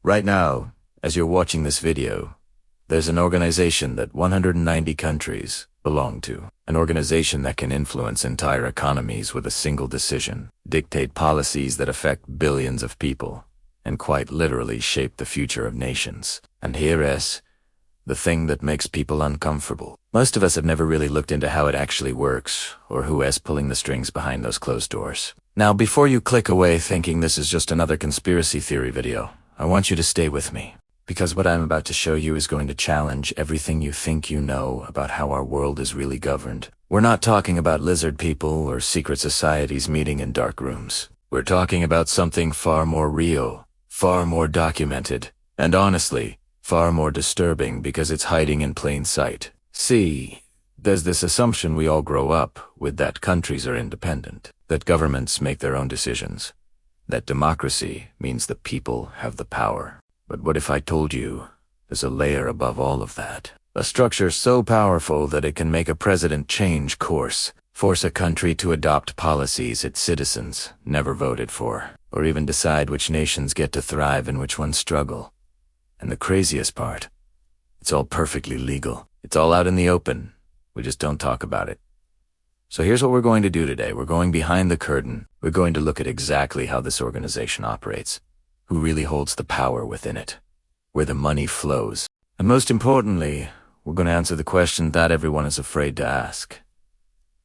Right now, as you're watching this video, there's an organization that 190 countries belong to. An organization that can influence entire economies with a single decision, dictate policies that affect billions of people, and quite literally shape the future of nations. And here is the thing that makes people uncomfortable. Most of us have never really looked into how it actually works, or who is pulling the strings behind those closed doors. Now, before you click away thinking this is just another conspiracy theory video, I want you to stay with me, because what I'm about to show you is going to challenge everything you think you know about how our world is really governed. We're not talking about lizard people or secret societies meeting in dark rooms. We're talking about something far more real, far more documented, and honestly, far more disturbing because it's hiding in plain sight. See, there's this assumption we all grow up with that countries are independent, that governments make their own decisions, that democracy means the people have the power. But what if I told you there's a layer above all of that? A structure so powerful that it can make a president change course, force a country to adopt policies its citizens never voted for, or even decide which nations get to thrive and which ones struggle. And the craziest part, it's all perfectly legal. It's all out in the open. We just don't talk about it. So here's what we're going to do today. We're going behind the curtain. We're going to look at exactly how this organization operates, who really holds the power within it, where the money flows. And most importantly, we're going to answer the question that everyone is afraid to ask.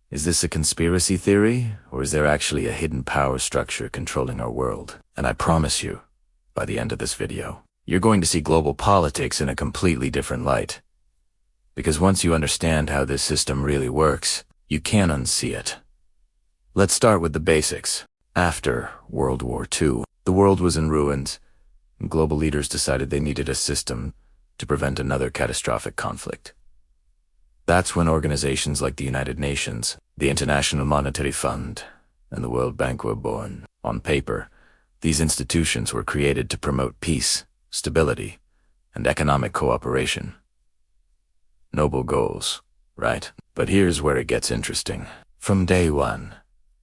Is this a conspiracy theory, or is there actually a hidden power structure controlling our world? And I promise you, by the end of this video, you're going to see global politics in a completely different light. Because once you understand how this system really works, you can't unsee it. Let's start with the basics. After World War II, the world was in ruins, and global leaders decided they needed a system to prevent another catastrophic conflict. That's when organizations like the United Nations, the International Monetary Fund, and the World Bank were born. On paper, these institutions were created to promote peace, stability, and economic cooperation. Noble goals, right? But here's where it gets interesting. From day one,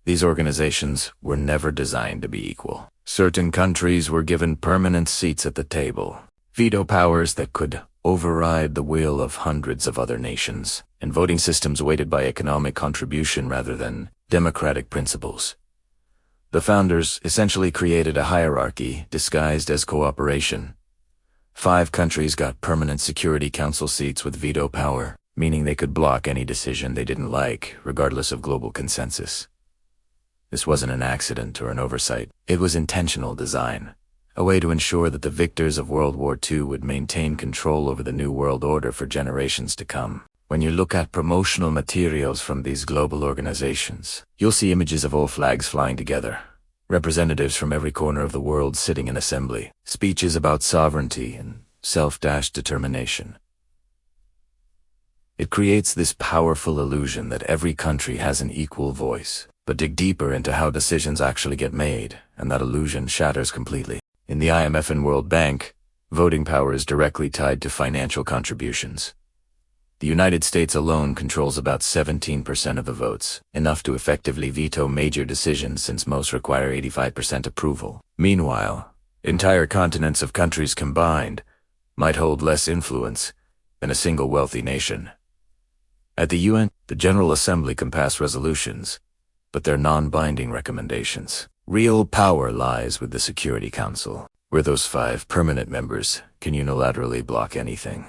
these organizations were never designed to be equal. Certain countries were given permanent seats at the table, veto powers that could override the will of hundreds of other nations, and voting systems weighted by economic contribution rather than democratic principles. The founders essentially created a hierarchy disguised as cooperation. 5 countries got permanent Security Council seats with veto power, meaning they could block any decision they didn't like, regardless of global consensus. This wasn't an accident or an oversight. It was intentional design, a way to ensure that the victors of World War II would maintain control over the New World Order for generations to come. When you look at promotional materials from these global organizations, you'll see images of all flags flying together, representatives from every corner of the world sitting in assembly, speeches about sovereignty and self-determination. It creates this powerful illusion that every country has an equal voice. But dig deeper into how decisions actually get made, and that illusion shatters completely. In the IMF and World Bank, voting power is directly tied to financial contributions. The United States alone controls about 17% of the votes, enough to effectively veto major decisions since most require 85% approval. Meanwhile, entire continents of countries combined might hold less influence than a single wealthy nation. At the UN, the General Assembly can pass resolutions, but they're non-binding recommendations. Real power lies with the Security Council, where those 5 permanent members can unilaterally block anything.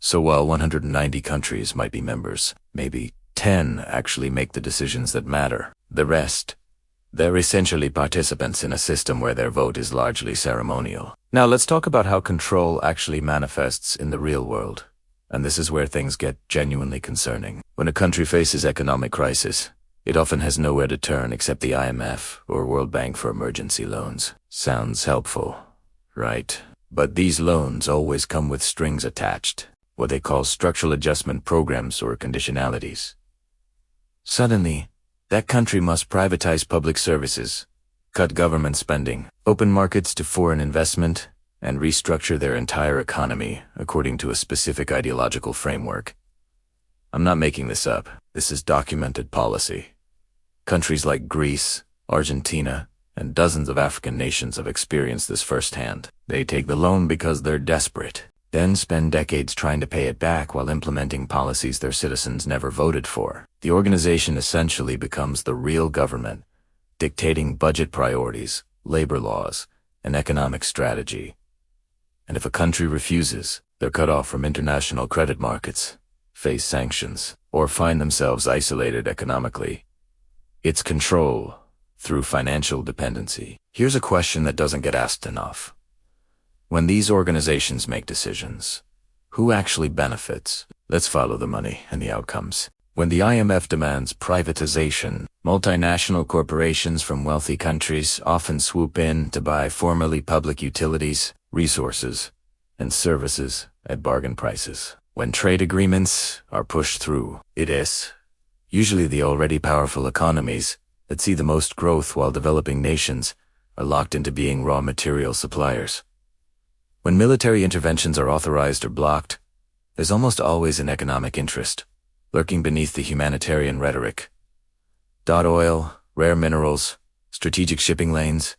So while 190 countries might be members, maybe 10 actually make the decisions that matter. The rest, they're essentially participants in a system where their vote is largely ceremonial. Now let's talk about how control actually manifests in the real world. And this is where things get genuinely concerning. When a country faces economic crisis, it often has nowhere to turn except the IMF or World Bank for emergency loans. Sounds helpful, right? But these loans always come with strings attached, what they call structural adjustment programs or conditionalities. Suddenly, that country must privatize public services, cut government spending, open markets to foreign investment, and restructure their entire economy according to a specific ideological framework. I'm not making this up. This is documented policy. Countries like Greece, Argentina, and dozens of African nations have experienced this firsthand. They take the loan because they're desperate, then spend decades trying to pay it back while implementing policies their citizens never voted for. The organization essentially becomes the real government, dictating budget priorities, labor laws, and economic strategy. And if a country refuses, they're cut off from international credit markets, face sanctions, or find themselves isolated economically. It's control through financial dependency. Here's a question that doesn't get asked enough. When these organizations make decisions, who actually benefits? Let's follow the money and the outcomes. When the IMF demands privatization, multinational corporations from wealthy countries often swoop in to buy formerly public utilities, resources, and services at bargain prices. When trade agreements are pushed through, it is usually the already powerful economies that see the most growth, while developing nations are locked into being raw material suppliers. When military interventions are authorized or blocked, there's almost always an economic interest lurking beneath the humanitarian rhetoric. Oil, rare minerals, strategic shipping lanes,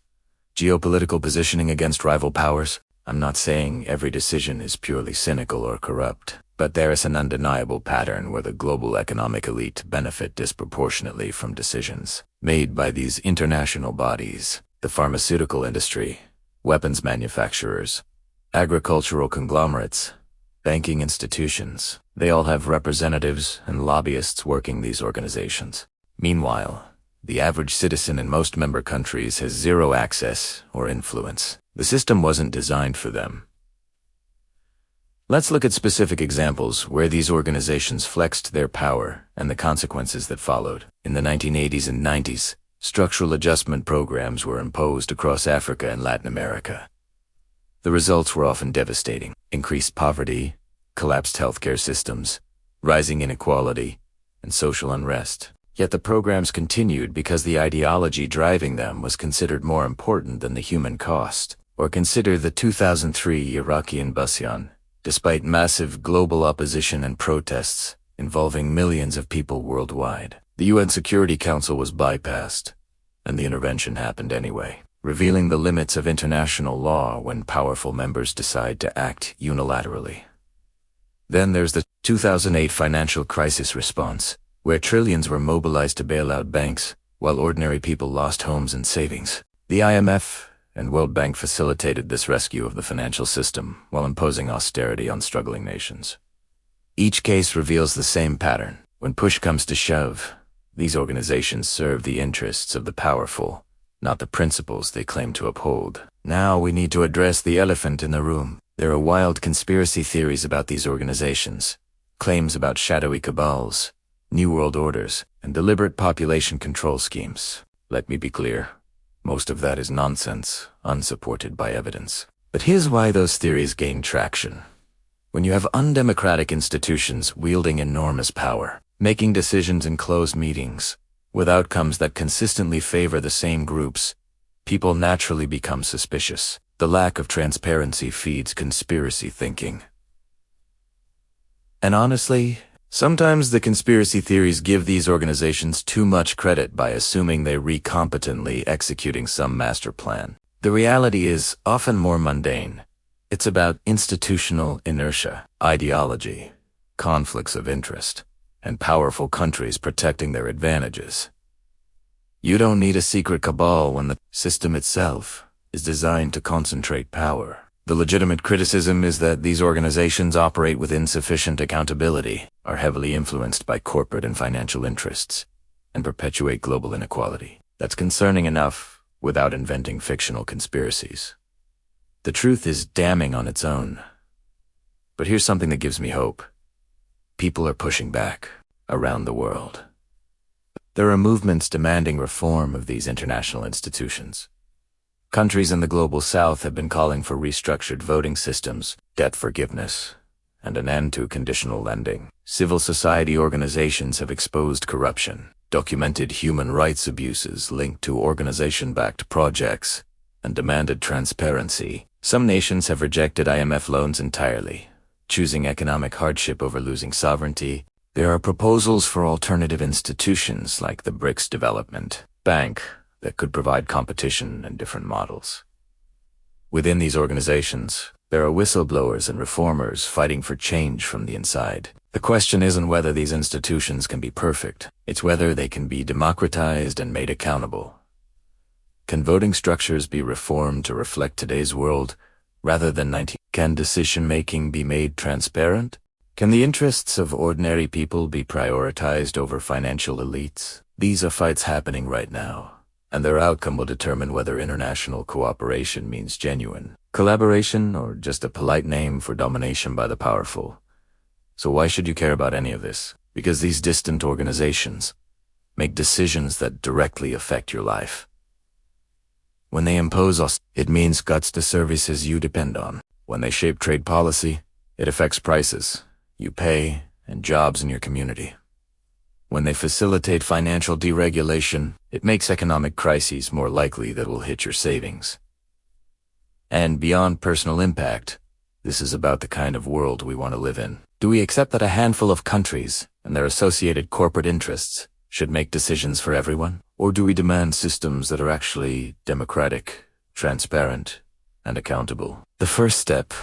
geopolitical positioning against rival powers. I'm not saying every decision is purely cynical or corrupt, but there is an undeniable pattern where the global economic elite benefit disproportionately from decisions made by these international bodies. The pharmaceutical industry, weapons manufacturers, agricultural conglomerates, banking institutions, they all have representatives and lobbyists working these organizations. Meanwhile, the average citizen in most member countries has zero access or influence. The system wasn't designed for them. Let's look at specific examples where these organizations flexed their power and the consequences that followed. In the 1980s and 90s, structural adjustment programs were imposed across Africa and Latin America. The results were often devastating: increased poverty, collapsed healthcare systems, rising inequality, and social unrest. Yet the programs continued because the ideology driving them was considered more important than the human cost. Or consider the 2003 Iraqi invasion. Despite massive global opposition and protests involving millions of people worldwide, the UN Security Council was bypassed, and the intervention happened anyway, revealing the limits of international law when powerful members decide to act unilaterally. Then there's the 2008 financial crisis response, where trillions were mobilized to bail out banks, while ordinary people lost homes and savings. The IMF and World Bank facilitated this rescue of the financial system while imposing austerity on struggling nations. Each case reveals the same pattern. When push comes to shove, these organizations serve the interests of the powerful, not the principles they claim to uphold. Now we need to address the elephant in the room. There are wild conspiracy theories about these organizations, claims about shadowy cabals, new world orders, and deliberate population control schemes. Let me be clear. Most of that is nonsense, unsupported by evidence. But here's why those theories gain traction. When you have undemocratic institutions wielding enormous power, making decisions in closed meetings, with outcomes that consistently favor the same groups, people naturally become suspicious. The lack of transparency feeds conspiracy thinking. And honestly, sometimes the conspiracy theories give these organizations too much credit by assuming they're recompetently executing some master plan. The reality is often more mundane. It's about institutional inertia, ideology, conflicts of interest, and powerful countries protecting their advantages. You don't need a secret cabal when the system itself is designed to concentrate power. The legitimate criticism is that these organizations operate with insufficient accountability, are heavily influenced by corporate and financial interests, and perpetuate global inequality. That's concerning enough without inventing fictional conspiracies. The truth is damning on its own. But here's something that gives me hope. People are pushing back around the world. There are movements demanding reform of these international institutions. Countries in the global south have been calling for restructured voting systems, debt forgiveness, and an end to conditional lending. Civil society organizations have exposed corruption, documented human rights abuses linked to organization-backed projects, and demanded transparency. Some nations have rejected IMF loans entirely, choosing economic hardship over losing sovereignty. There are proposals for alternative institutions like the BRICS Development Bank, that could provide competition and different models. Within these organizations, there are whistleblowers and reformers fighting for change from the inside. The question isn't whether these institutions can be perfect, it's whether they can be democratized and made accountable. Can voting structures be reformed to reflect today's world rather than 19? Can decision-making be made transparent? Can the interests of ordinary people be prioritized over financial elites? These are fights happening right now, and their outcome will determine whether international cooperation means genuine collaboration or just a polite name for domination by the powerful. So why should you care about any of this? Because these distant organizations make decisions that directly affect your life. When they impose us, it means cuts to services you depend on. When they shape trade policy, it affects prices you pay and jobs in your community. When they facilitate financial deregulation, it makes economic crises more likely that will hit your savings. And beyond personal impact, this is about the kind of world we want to live in. Do we accept that a handful of countries and their associated corporate interests should make decisions for everyone? Or do we demand systems that are actually democratic, transparent, and accountable? The first step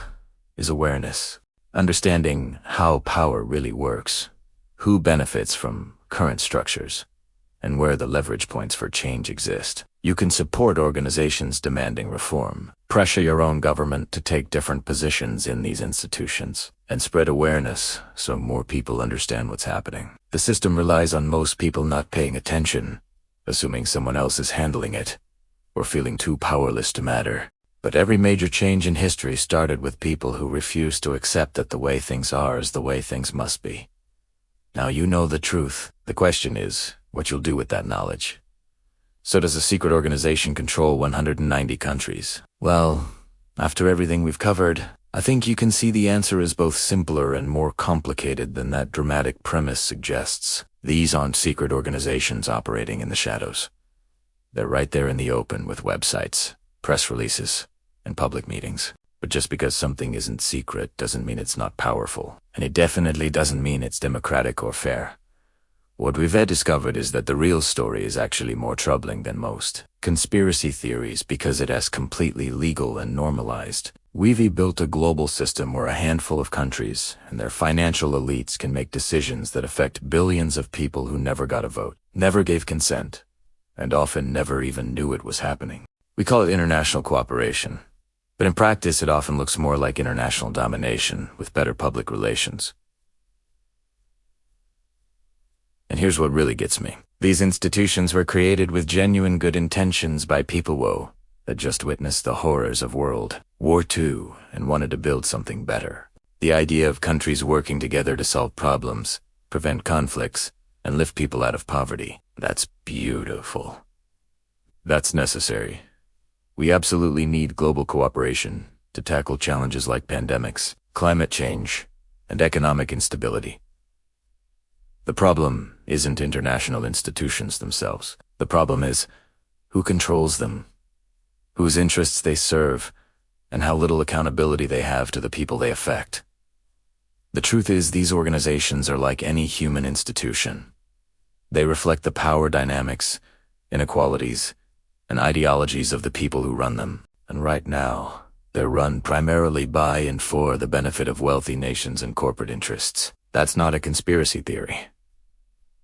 is awareness, understanding how power really works, who benefits from current structures, and where the leverage points for change exist. You can support organizations demanding reform, pressure your own government to take different positions in these institutions, and spread awareness so more people understand what's happening. The system relies on most people not paying attention, assuming someone else is handling it, or feeling too powerless to matter. But every major change in history started with people who refused to accept that the way things are is the way things must be. Now you know the truth. The question is what you'll do with that knowledge. So does a secret organization control 190 countries? Well, after everything we've covered, I think you can see the answer is both simpler and more complicated than that dramatic premise suggests. These aren't secret organizations operating in the shadows. They're right there in the open with websites, press releases, and public meetings. But just because something isn't secret doesn't mean it's not powerful. And it definitely doesn't mean it's democratic or fair. What we've discovered is that the real story is actually more troubling than most conspiracy theories because it has completely legal and normalized. We've built a global system where a handful of countries and their financial elites can make decisions that affect billions of people who never got a vote, never gave consent, and often never even knew it was happening. We call it international cooperation, but in practice it often looks more like international domination with better public relations. And here's what really gets me. These institutions were created with genuine good intentions by people that just witnessed the horrors of World War II and wanted to build something better. The idea of countries working together to solve problems, prevent conflicts, and lift people out of poverty. That's beautiful. That's necessary. We absolutely need global cooperation to tackle challenges like pandemics, climate change, and economic instability. The problem isn't international institutions themselves. The problem is who controls them, whose interests they serve, and how little accountability they have to the people they affect. The truth is, these organizations are like any human institution. They reflect the power dynamics, inequalities, and ideologies of the people who run them. And right now, they're run primarily by and for the benefit of wealthy nations and corporate interests. That's not a conspiracy theory.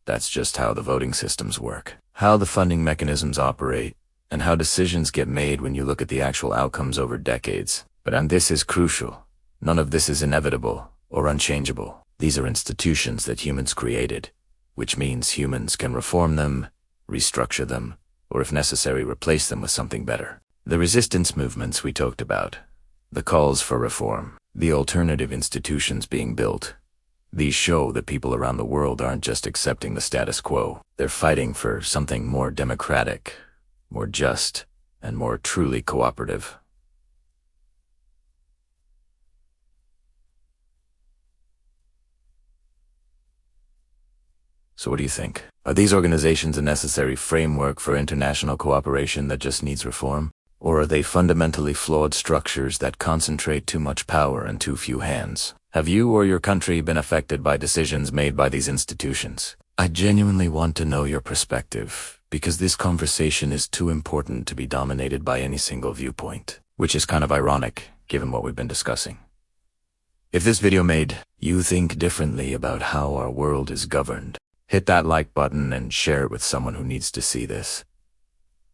That's just how the voting systems work, how the funding mechanisms operate, and how decisions get made when you look at the actual outcomes over decades. And this is crucial. None of this is inevitable or unchangeable. These are institutions that humans created, which means humans can reform them, restructure them, or if necessary, replace them with something better. The resistance movements we talked about, the calls for reform, the alternative institutions being built, these show that people around the world aren't just accepting the status quo. They're fighting for something more democratic, more just, and more truly cooperative. So what do you think? Are these organizations a necessary framework for international cooperation that just needs reform? Or are they fundamentally flawed structures that concentrate too much power in too few hands? Have you or your country been affected by decisions made by these institutions? I genuinely want to know your perspective, because this conversation is too important to be dominated by any single viewpoint, which is kind of ironic, given what we've been discussing. If this video made you think differently about how our world is governed, hit that like button and share it with someone who needs to see this.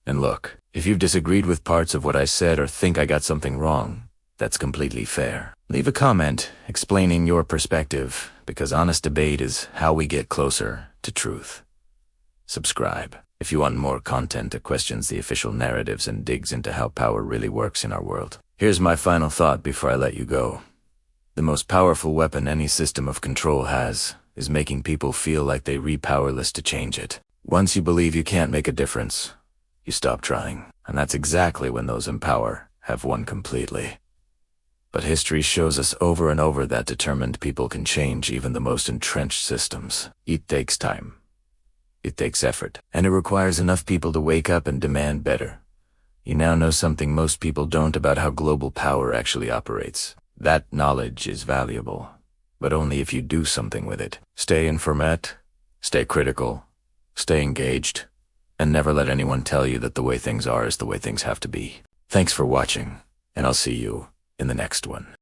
And look, if you've disagreed with parts of what I said or think I got something wrong, that's completely fair. Leave a comment explaining your perspective, because honest debate is how we get closer to truth. Subscribe if you want more content that questions the official narratives and digs into how power really works in our world. Here's my final thought before I let you go. The most powerful weapon any system of control has is making people feel like they're powerless to change it. Once you believe you can't make a difference, you stop trying. And that's exactly when those in power have won completely. But history shows us over and over that determined people can change even the most entrenched systems. It takes time. It takes effort. And it requires enough people to wake up and demand better. You now know something most people don't about how global power actually operates. That knowledge is valuable, but only if you do something with it. Stay informed, stay critical, stay engaged, and never let anyone tell you that the way things are is the way things have to be. Thanks for watching, and I'll see you in the next one.